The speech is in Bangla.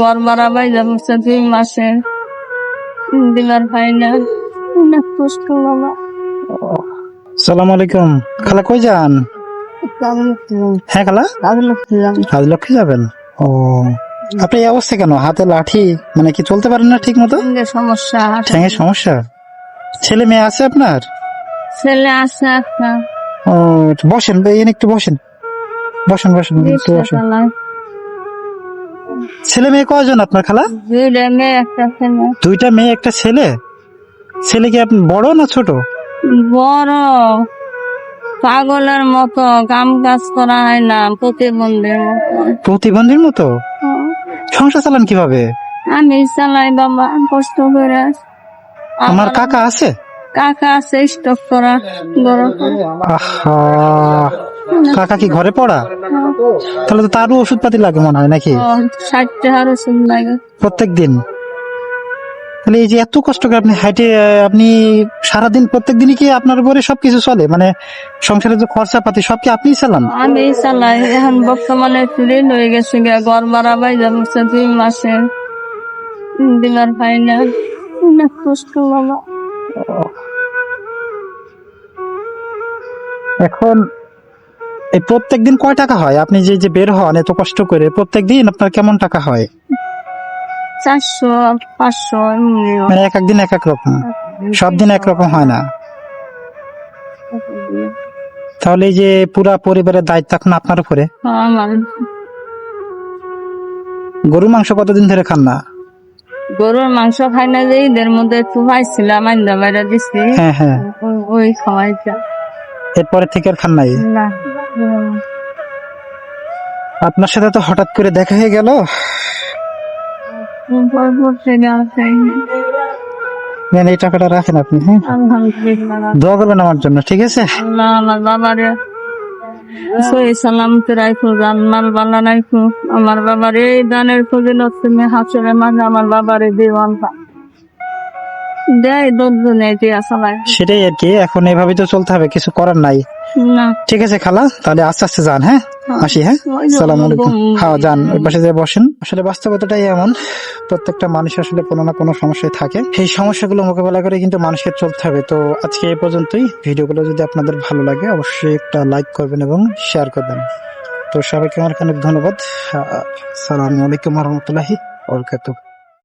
ঘর ভাড়া বাইজা বসে 2 মাসে দিবার পাই না, অনেক কষ্ট বাবা। সালাম আলাইকুম। খালা কই যান? হ্যাঁ খালা, রাজলক্ষ্মী যাবেন? ও, আপনি এই অবস্থা কেন? হাতে লাঠি, মানে কি চলতে পারেন না ঠিক মতো? সমস্যা, ঠ্যাঙের সমস্যা। ছেলে মেয়ে আছে আপনার? ছেলে আছে একটা। ও, বসেন এখানে, একটু বসেন, বসেন বসেন, একটু বসেন। ছেলে মেয়ে কয়জন আপনার খালা? 2 মেয়ে একটা ছেলে। 2টা মেয়ে একটা ছেলে। ছেলে কি আপনি বড় না ছোট? বড়, পাগলের মতো কাম কাজ করা হয় না, প্রতিবন্ধীর মতো। প্রতিবন্ধীর মতো? সংসার চালান কিভাবে? আমি চালাই বাবা কষ্ট করে। আমার কাকা আছে? কাকা আছে স্টক করা বড়। আহা, কাকা কি ঘরে পড়া? তাহলে তো তারও ওষুধ পাতি লাগে মনে হয় নাকি? 60 টাকার ওষুধ লাগে প্রত্যেক দিন? তাহলে এই যে এত কষ্ট করে আপনি হাইটে, আপনি সারাদিন প্রত্যেক দিনই কি আপনার উপরে সবকিছু চলে? মানে সংসারের যে খরচা পাতি সব কি আপনিই চালান? আমি চালাই। এখন বর্তমানে ঋণ হয়ে গেছে, ঘর ভাড়া বাইজা বসে 2 মাসে দিবার পাই না, অনেক কষ্ট বাবা। এখন এই প্রত্যেক দিন কয় টাকা হয়? আপনি যে বের হন এত কষ্ট করে, প্রত্যেক দিন আপনার কেমন টাকা হয়? 400 500 মানে এক দিন এক এক রকম, সব দিন একরকম হয় না? তাহলে এই যে পুরা পরিবারের দায়িত্ব এখন আপনার উপরে। আমার গরু মাংস কতদিন ধরে খান না? গরুর মাংস খাই না, যে ঈদের মধ্যে একটু খাইছিলাম, আইন্দা বাইরা দিছি। হ্যাঁ হ্যাঁ, ওই খাওয়াইটা। এরপরে থেকে আর খান নাই? না, আপনার সাথে তো হঠাৎ করে দেখা হয়ে গেল। নেন, এই টাকাটা রাখেন আপনি। হ্যাঁ, আলহামদুলিল্লাহ। দোয়া করবেন আমার জন্য, ঠিক আছে? আল্লাহ আমার বাবারে সহি সালামতে রাখো, জানমাল বালা রাখো। আমার বাবার এই দানের ফজিলত তুমি হাসরে মাঝে আমার বাবারে দিওয়ান দেয়, দুজনে দিয়া চালায়। সেটাই আর কি, এখন এভাবেই তো চলতে হবে, কিছু করার নাই। না, ঠিক আছে খালা, তাহলে আস্তে আস্তে যান। হ্যাঁ, আসি। হ্যাঁ, সালাম আলাইকুম। হ্যাঁ, যান, ওই পাশে যেয়ে বসেন। আসলে বাস্তবতাটাই এমন, প্রত্যেকটা মানুষ আসলে কোনো না কোনো সমস্যায় থাকে। এই সমস্যাগুলো মোকাবেলা করে কিন্তু মানুষকে চলতে হবে। তো আজকে এই পর্যন্তই। ভিডিওগুলো যদি আপনাদের ভালো লাগে অবশ্যই একটা লাইক করবেন এবং শেয়ার করবেন। তো সবাইকে অনেক অনেক ধন্যবাদ। আসসালামু আলাইকুম ওয়া রাহমাতুল্লাহি ওয়া বারাকাতুহু।